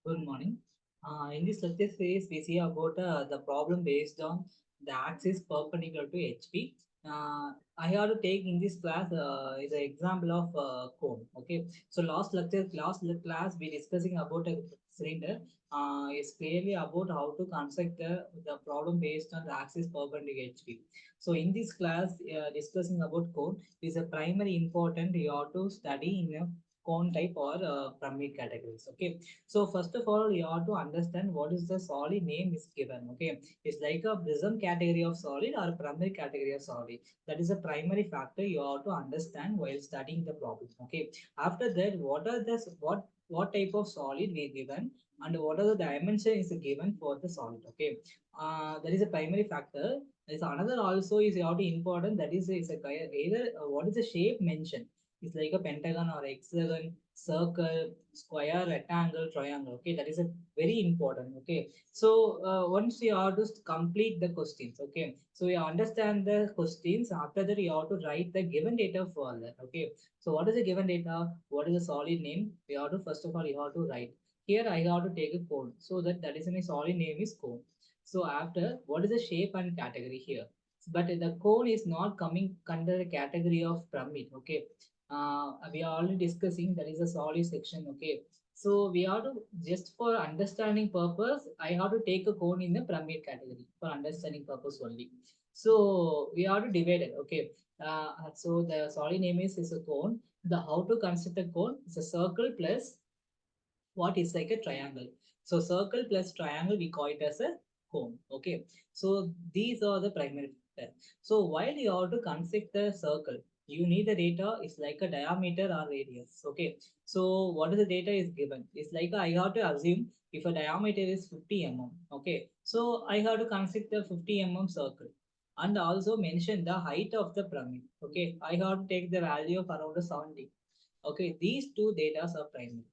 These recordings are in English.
Good morning. In this lecture series, we see about the problem based on the axis perpendicular to HP. I have to take in this class is an example of cone. Okay, so last class we discussing about a cylinder. It's clearly about how to construct the problem based on the axis perpendicular to HP. So in this class, discussing about cone is a primary important you have to study in a cone type or pyramid categories. Okay, so first of all, you have to understand what is the solid name is given. Okay, it's like a prism category of solid or primary category of solid. That is a primary factor you have to understand while studying the problem. Okay, after that, what type of solid we given and what are the dimension is given for the solid. Okay, that is a primary factor. There's another also is you have to important that is a either what is the shape mentioned. It's like a pentagon or hexagon, circle, square, rectangle, triangle. Okay, that is a very important. Okay, so once you have to complete the questions. Okay, so you understand the questions. After that, you have to write the given data for that. Okay, so what is the given data? What is the solid name? You have to first of all you have to write. Here I have to take a cone so that is my solid name is cone. So after what is the shape and category here? But the cone is not coming under the category of pyramid. Okay, we are already discussing that is a solid section. Okay, so we have to just for understanding purpose I have to take a cone in the pyramid category for understanding purpose only. So we have to divide it. Okay, so the solid name is a cone. The how to construct a cone is a circle plus what is like a triangle. So circle plus triangle, we call it as a cone. Okay. So these are the primary factor. So while you have to construct the circle, you need the data is like a diameter or radius. Okay. So what is the data is given? It's like I have to assume if a diameter is 50 mm. Okay. So I have to construct the 50 mm circle and also mention the height of the pyramid. Okay. I have to take the value of around 70. Okay. These two data are primary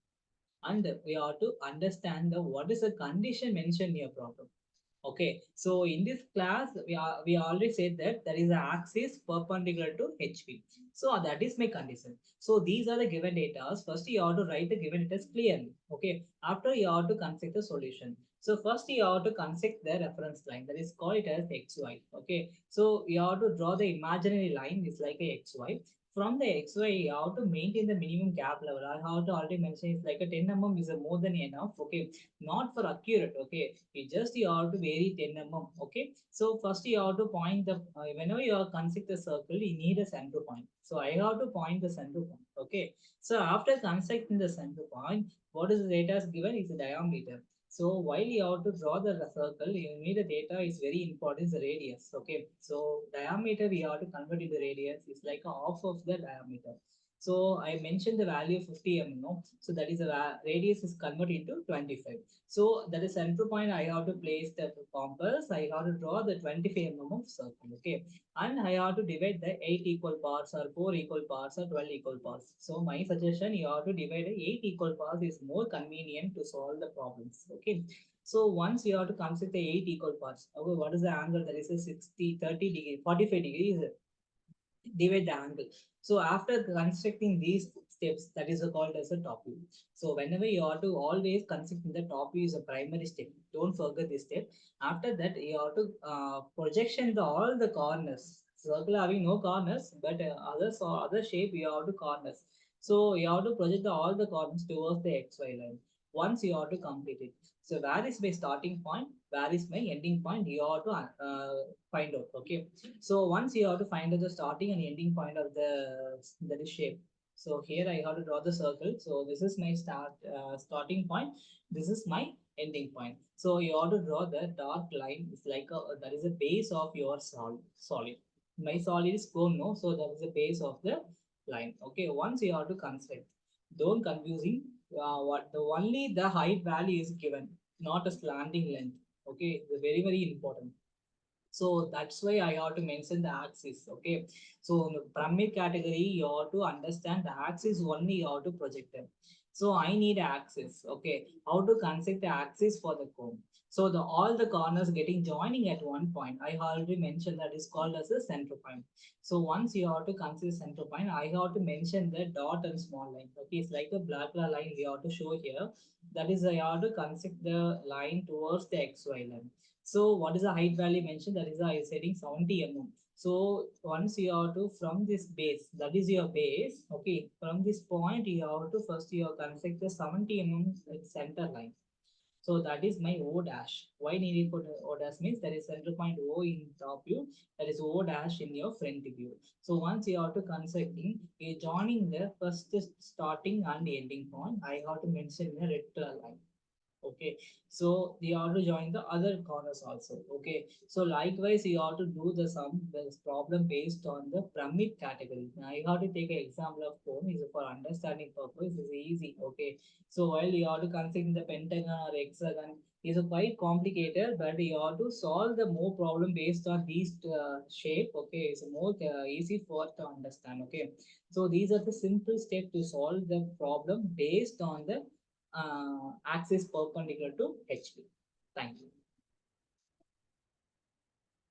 and we have to understand the what is the condition mentioned in your problem. Okay, so in this class we already said that there is an axis perpendicular to HP. So that is my condition. So these are the given data. First you have to write the given data clearly. Okay, after you have to construct the solution. So first you have to construct the reference line that is called it as XY. Okay, so you have to draw the imaginary line is like a XY. From the XY, you have to maintain the minimum gap level. I have to already mention it's like a 10 mm is a more than enough. Okay, not for accurate. Okay, you have to vary 10 mm. Okay, so first you have to point the whenever you are construct a circle, you need a center point. So I have to point the center point. Okay, so after constructing the center point, what is the data is given is the diameter. So while you have to draw the circle, you need the data is very important is the radius. Okay, so diameter we have to convert into radius is like a half of the diameter. So I mentioned the value of 50 mm. No? So that is a radius is converted into 25. So that is center point. I have to place the compass. I have to draw the 25 mm of circle. Okay, and I have to divide the 8 equal parts or 4 equal parts or 12 equal parts. So my suggestion, you have to divide the 8 equal parts is more convenient to solve the problems. Okay, so once you have to consider the 8 equal parts. Okay, what is the angle? That is a 60, 30 degree, 45 degrees divide the angle. So after constructing these steps, that is called as a top view. So whenever you have to always construct the top view is a primary step. Don't forget this step. After that, you have to projection all the corners. Circle having no corners, but other shape you have to corners. So you have to project all the corners towards the XY line. Once you have to complete it. So where is my starting point? Where is my ending point? You have to find out. Okay, so once you have to find out the starting and ending point of the shape. So here I have to draw the circle. So this is my starting point. This is my ending point. So you have to draw the dark line. It's like that is the base of your solid. My solid is cone, no. So that is the base of the line. Okay. Once you have to construct, don't confusing. What the only the height value is given, not a slanting length. Okay, it's very important. So that's why I have to mention the axis. Okay. So in the pyramid category, you have to understand the axis only you have to project them. So I need axis. Okay, how to construct the axis for the cone? So the all the corners getting joining at one point. I already mentioned that is called as a center point. So once you have to consider center point, I have to mention the dot and small line. Okay, it's like a black line we have to show here. That is I have to construct the line towards the XY line. So what is the height value mentioned? That is I is setting 70 mm. So once you have to from this base, that is your base. Okay, from this point you have to first you have construct the 70 mm center line. So that is my O dash. Why needed for the O dash means there is center point O in top view, there is O dash in your front view. So once you have to constructing, you joining the first starting and ending point. I have to mention a red line. Okay, so you have to join the other corners also. Okay, so likewise you have to do the sum this problem based on the pyramid category. Now you have to take an example of cone is for understanding purpose is easy. Okay, so while you have to consider the pentagon or hexagon is a quite complicated, but you have to solve the more problem based on these shape. Okay, it's more easy for to understand. Okay, so these are the simple steps to solve the problem based on the axis perpendicular to HP. Thank you.